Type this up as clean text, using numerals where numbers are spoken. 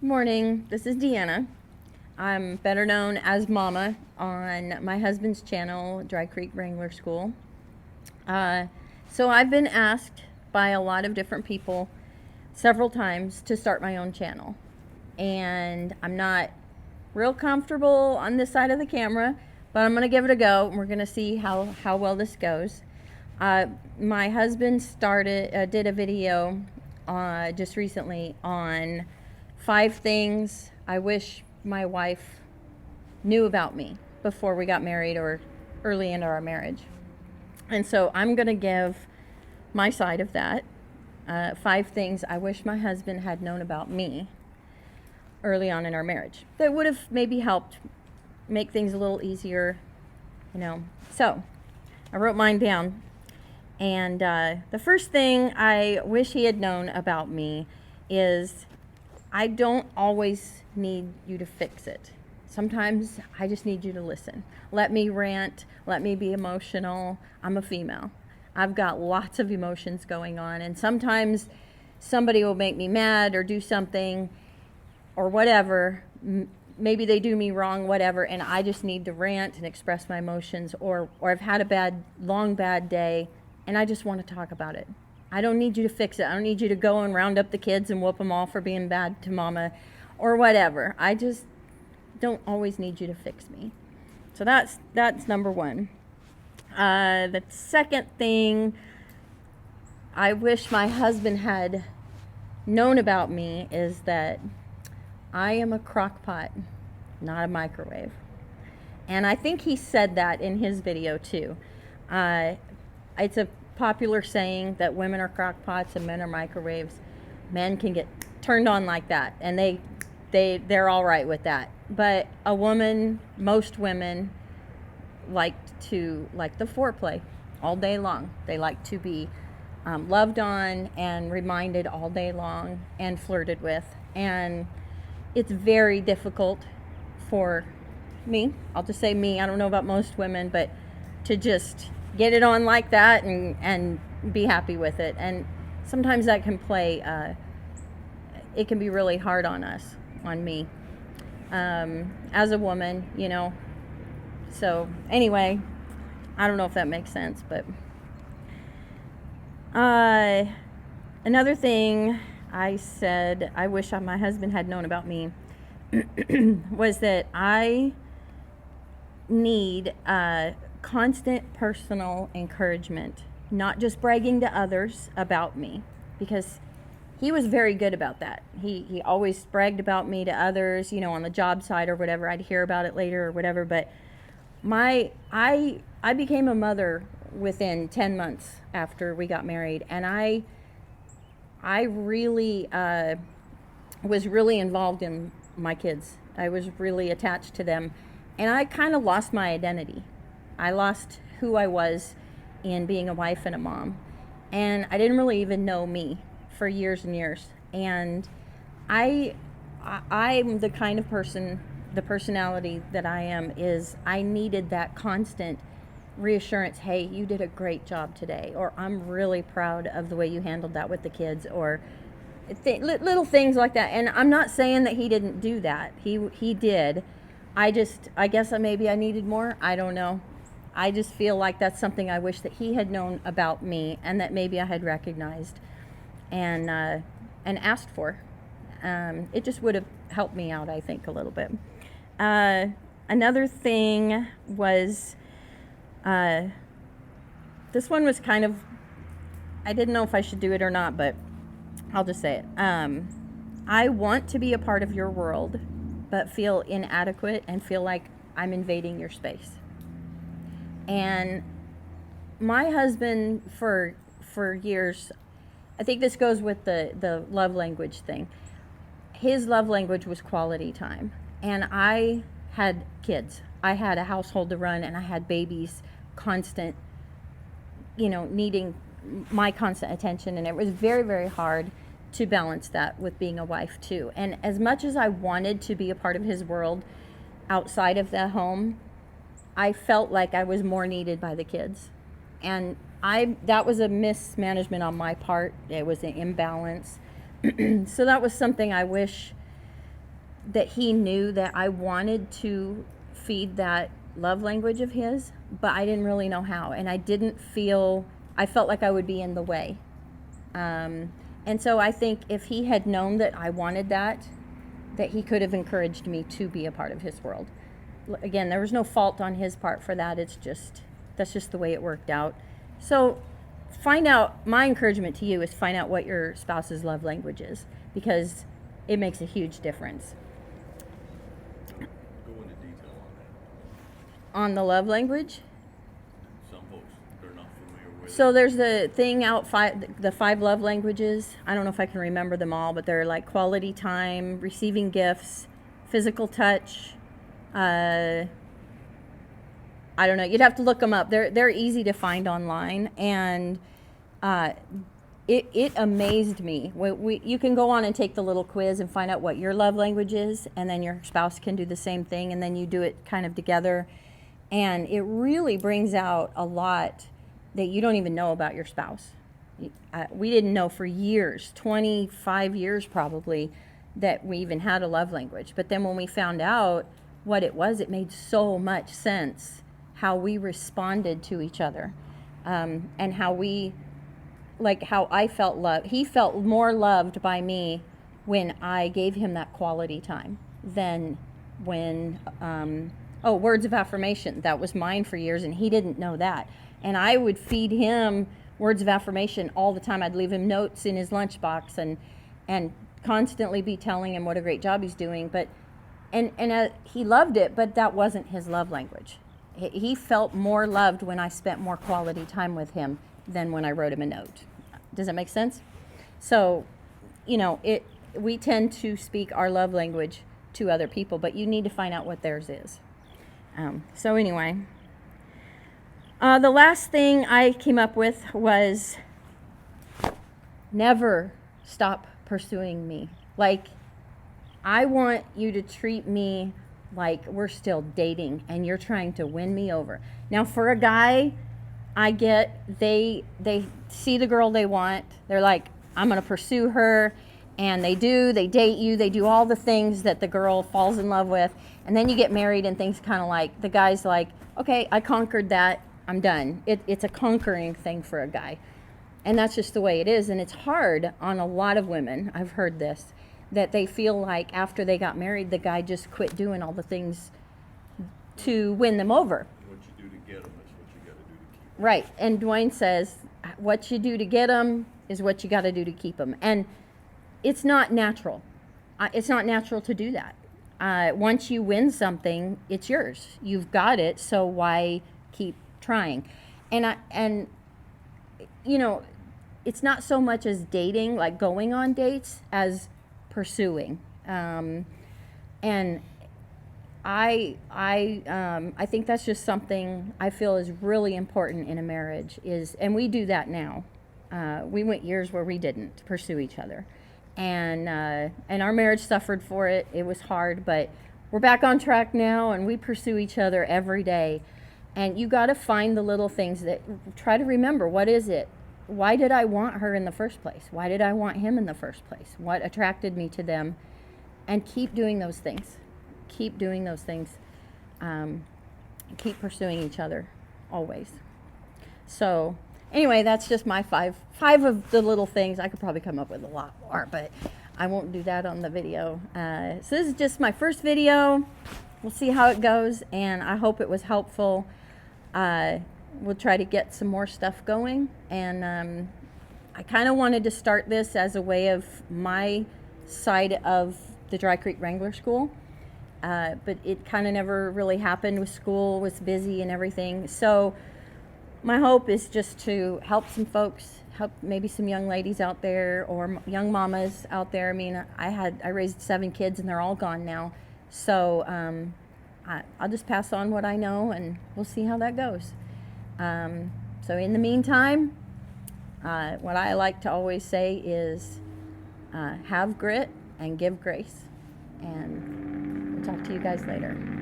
Morning, this is Deanna. I'm better known as Mama on my husband's channel, Dry Creek Wrangler School. So I've been asked by a lot of different people several times to start my own channel. And I'm not real comfortable on this side of the camera, but I'm gonna give it a go and we're gonna see how well this goes. My husband did a video just recently on 5 things I wish my wife knew about me before we got married or early into our marriage. And so I'm going to give my side of that. 5 things I wish my husband had known about me early on in our marriage that would have maybe helped make things a little easier, So I wrote mine down. And the first thing I wish he had known about me is I don't always need you to fix it. Sometimes I just need you to listen. Let me rant, let me be emotional. I'm a female. I've got lots of emotions going on, and sometimes somebody will make me mad or do something or whatever. Maybe they do me wrong, whatever, and I just need to rant and express my emotions, or I've had a long bad day and I just want to talk about it. I don't need you to fix it. I don't need you to go and round up the kids and whoop them all for being bad to Mama or whatever. I just don't always need you to fix me. So that's number one. The second thing I wish my husband had known about me is that I am a crock pot, not a microwave. And I think he said that in his video too. It's a popular saying that women are crock pots and men are microwaves. Men can get turned on like that, and they're all right with that. But most women like the foreplay all day long. They like to be loved on and reminded all day long and flirted with. And it's very difficult for me. I'll just say me. I don't know about most women, but to just get it on like that and be happy with it. And sometimes that can it can be really hard on me, as a woman, So anyway, I don't know if that makes sense, but another thing I said I wish my husband had known about me was that I need constant personal encouragement, not just bragging to others about me, because he was very good about that. He always bragged about me to others, on the job site or whatever. I'd hear about it later or whatever, but I became a mother within 10 months after we got married, and I really was really involved in my kids. I was really attached to them, and I kind of lost my identity. I lost who I was in being a wife and a mom. And I didn't really even know me for years and years. And I'm the kind of person, the personality that I am is I needed that constant reassurance. Hey, you did a great job today. Or I'm really proud of the way you handled that with the kids. Or little things like that. And I'm not saying that he didn't do that. He did. I guess maybe I needed more. I don't know. I just feel like that's something I wish that he had known about me, and that maybe I had recognized and asked for. It just would have helped me out, I think, a little bit. Another thing was, this one was kind of, I didn't know if I should do it or not, but I'll just say it. I want to be a part of your world, but feel inadequate and feel like I'm invading your space. And my husband, for years, I think this goes with the love language thing. His love language was quality time. And I had kids. I had a household to run, and I had babies constant, needing my constant attention. And it was very, very hard to balance that with being a wife too. And as much as I wanted to be a part of his world outside of the home, I felt like I was more needed by the kids. And that was a mismanagement on my part. It was an imbalance. So that was something I wish that he knew that I wanted to feed that love language of his, but I didn't really know how. And I felt like I would be in the way. And so I think if he had known that I wanted that he could have encouraged me to be a part of his world. Again, there was no fault on his part for that. That's just the way it worked out. So my encouragement to you is find out what your spouse's love language is, because it makes a huge difference. Go into detail on that. On the love language? Some folks, they're not familiar with So it. there's the thing the 5 love languages. I don't know if I can remember them all, but they're like quality time, receiving gifts, physical touch. I don't know. You'd have to look them up. They're easy to find online, and it amazed me. You can go on and take the little quiz and find out what your love language is, and then your spouse can do the same thing, and then you do it kind of together, and it really brings out a lot that you don't even know about your spouse. We didn't know for years, 25 years probably, that we even had a love language. But then when we found out what it was, it made so much sense how we responded to each other, and how I felt loved. He felt more loved by me when I gave him that quality time than when, words of affirmation. That was mine for years, and he didn't know that. And I would feed him words of affirmation all the time. I'd leave him notes in his lunchbox and constantly be telling him what a great job he's doing. But he loved it, but that wasn't his love language. He felt more loved when I spent more quality time with him than when I wrote him a note. Does that make sense? So, we tend to speak our love language to other people, but you need to find out what theirs is. So anyway, the last thing I came up with was never stop pursuing me. Like, I want you to treat me like we're still dating and you're trying to win me over. Now, for a guy, I get they see the girl they want. They're like, I'm going to pursue her. And they date you. They do all the things that the girl falls in love with. And then you get married and things kind of like, the guy's like, okay, I conquered that. I'm done. It's a conquering thing for a guy. And that's just the way it is. And it's hard on a lot of women. I've heard this, that they feel like after they got married, the guy just quit doing all the things to win them over. What you do to get them is what you got to do to keep them. Right. And Dwayne says, what you do to get them is what you got to do to keep them. And it's not natural. It's not natural to do that. Once you win something, it's yours. You've got it, so why keep trying? And it's not so much as dating, like going on dates, as pursuing. And I think that's just something I feel is really important in a marriage. And we do that now. We went years where we didn't pursue each other. And our marriage suffered for it. It was hard, but we're back on track now, and we pursue each other every day. And you got to find the little things that try to remember. What is it? Why did I want her in the first place? Why did I want him in the first place? What attracted me to them? And keep doing those things. Keep doing those things. Keep pursuing each other always. So anyway, that's just my five of the little things. I could probably come up with a lot more, but I won't do that on the video. So this is just my first video. We'll see how it goes, and I hope it was helpful. We'll try to get some more stuff going, and I kind of wanted to start this as a way of my side of the Dry Creek Wrangler School, but it kind of never really happened with school, was busy and everything. So my hope is just to help some folks, help maybe some young ladies out there or young mamas out there. I mean, I raised 7 kids and they're all gone now. So I'll just pass on what I know, and we'll see how that goes. So in the meantime, what I like to always say is have grit and give grace. And we'll talk to you guys later.